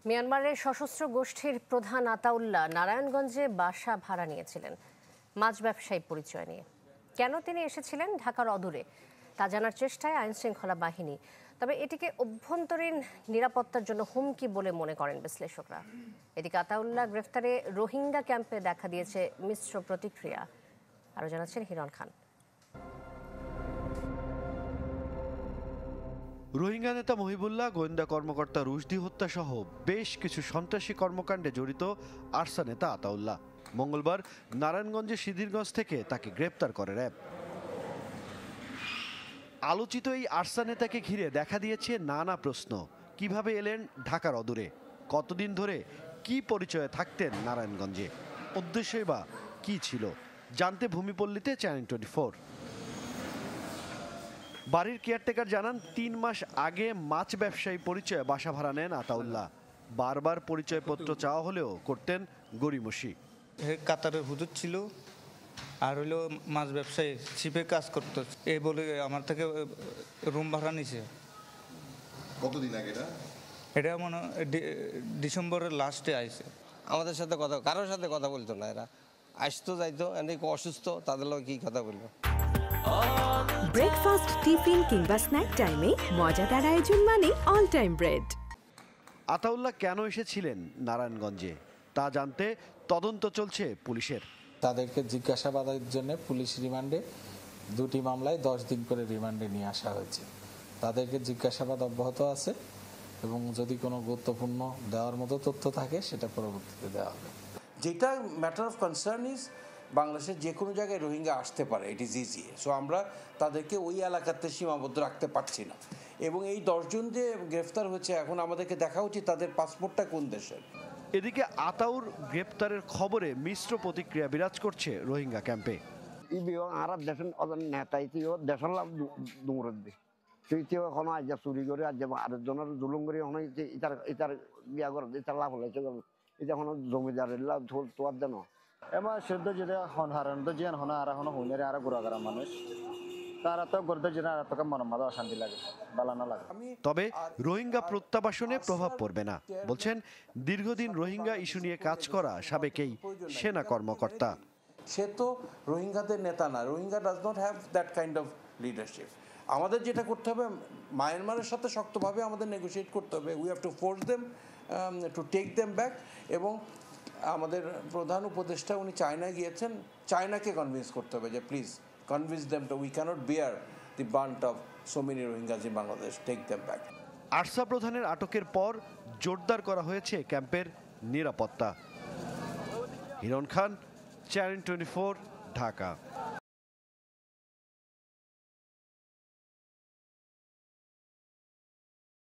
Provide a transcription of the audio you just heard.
মিয়ানমারের সশস্ত্র গোষ্ঠীর প্রধান আতাউল্লাহ নারায়ণগঞ্জে বাসা ভাড়া নিয়েছিলেন মাছ ব্যবসায়ী পরিচয় নিয়ে। কেন তিনি এসেছিলেন ঢাকার অদূরে তা জানার চেষ্টায় আইনশৃঙ্খলা বাহিনী। তবে এটিকে অভ্যন্তরীণ নিরাপত্তার জন্য হুমকি বলে মনে করেন বিশ্লেষকরা। এদিকে আতাউল্লাহ গ্রেফতারে রোহিঙ্গা ক্যাম্পে দেখা দিয়েছে মিশ্র প্রতিক্রিয়া। আরও জানাচ্ছেন হিরণ খান। রোহিঙ্গা নেতা মহিবুল্লাহ, গোয়েন্দা কর্মকর্তা রুশদি হত্যা সহ বেশ কিছু সন্ত্রাসী কর্মকাণ্ডে জড়িত আরসা নেতা আতাউল্লাহ। মঙ্গলবার নারায়ণগঞ্জের সিদ্ধিরগঞ্জ থেকে তাকে গ্রেপ্তার করে র্যাব। আলোচিত এই আরসা নেতাকে ঘিরে দেখা দিয়েছে নানা প্রশ্ন। কিভাবে এলেন ঢাকার অদূরে, কতদিন ধরে কি পরিচয়ে থাকতেন নারায়ণগঞ্জে, উদ্দেশ্যই বা কি ছিল, জানতে ভূমিপল্লীতে চ্যানেল 24। বাড়ির কেয়ারটেকার জানান ৩ মাস আগে মাছ ব্যবসায়ী পরিচয়ে বাসা ভাড়া নেন আতাউল্লাহ। বারবার পরিচয়পত্র চাওয়া হলেও করতেন গড়িমসি। কাতারের হুজুর ছিল আর হইলো মাছ ব্যবসায়ী শিপে কাজ করতো, এই বলে আমার থেকে রুম ভাড়া নিছে। কতদিন আগে? এটা মনে ডিসেম্বরের লাস্টে আইছে। আমাদের সাথে কথা, কারোর সাথে কথা বলতো না। এরা আসতো যাইতো, এনে অসুস্থ, তাদের লোক কি কথা বলবো। ব্রেকফাস্ট, টিফিন কিংবা স্ন্যাক টাইমে মজাদার আয়োজন মানে অল টাইম ব্রেড। আতাউল্লাহ কেন এসেছিলেন নারায়ণগঞ্জে তা জানতে তদন্ত চলছে পুলিশের। তাদেরকে জিজ্ঞাসাবাদের জন্য পুলিশ রিমান্ডে 2টি মামলায় 10 দিন করে রিমান্ডে নিয়ে আসা হয়েছে। তাদেরকে জিজ্ঞাসাবাদ অব্যাহত আছে এবং যদি কোনো গুরুত্বপূর্ণ দেওয়ার মতো তথ্য থাকে সেটা পরবর্তীতে দেওয়া হবে। যেটা ম্যাটার অফ কনসার্ন ইজ বাংলাদেশের যে কোনো জায়গায় রোহিঙ্গা আসতে পারে, ইট ইজ ইজি। সো আমরা তাদেরকে ওই এলাকাতে সীমাবদ্ধ রাখতে পারছি না। এবং এই 10 জন যে গ্রেফতার হয়েছে, এখন আমাদেরকে দেখা উচিত তাদের পাসপোর্টটা কোন দেশের। এদিকে আতাউর গ্রেপ্তারের খবরে মিশ্র প্রতিক্রিয়া বিরাজ করছে রোহিঙ্গা ক্যাম্পে। এখন আজ চুরি করে আজ আরেকজনের জুলুম করে ইতার বিয়া করে ইতার লাভ হলাইছে এটা এখন জমিদারের লাভ তোয়ার দেন এবার শুদ্ধ যেটা হন হারান তো জিয়ান হন আর এখন হুইনের আর গুড়া করা মানুষ তারা তো গর্দ যেটা আর তোকে মন মাঝে অশান্তি লাগে, ভালো না লাগে। তবে রোহিঙ্গা প্রত্যাবাসনে প্রভাব পড়বে না বলছেন দীর্ঘদিন রোহিঙ্গা ইস্যু নিয়ে কাজ করা সাবেক এই সেনা কর্মকর্তা। সে তো রোহিঙ্গাদের নেতা না। Rohingya does not have that kind of leadership. আমাদের যেটা করতে হবে, মায়ানমারের সাথে শক্তভাবে আমাদের নেগোশিয়েট করতে হবে। We have to force them to take them back. এবং আমাদের প্রধান উপদেষ্টা উনি চায়নায় গিয়েছেন, চায়নাকে কনভিন্স করতে হবে যে please convince them to we cannot bear the burden of so many Rohingyas in Bangladesh, take them back. ARSA প্রধানের আটকের পর জোরদার করা হয়েছে ক্যাম্পের নিরাপত্তা। হিরণ খান, চ্যানেল 24, ঢাকা।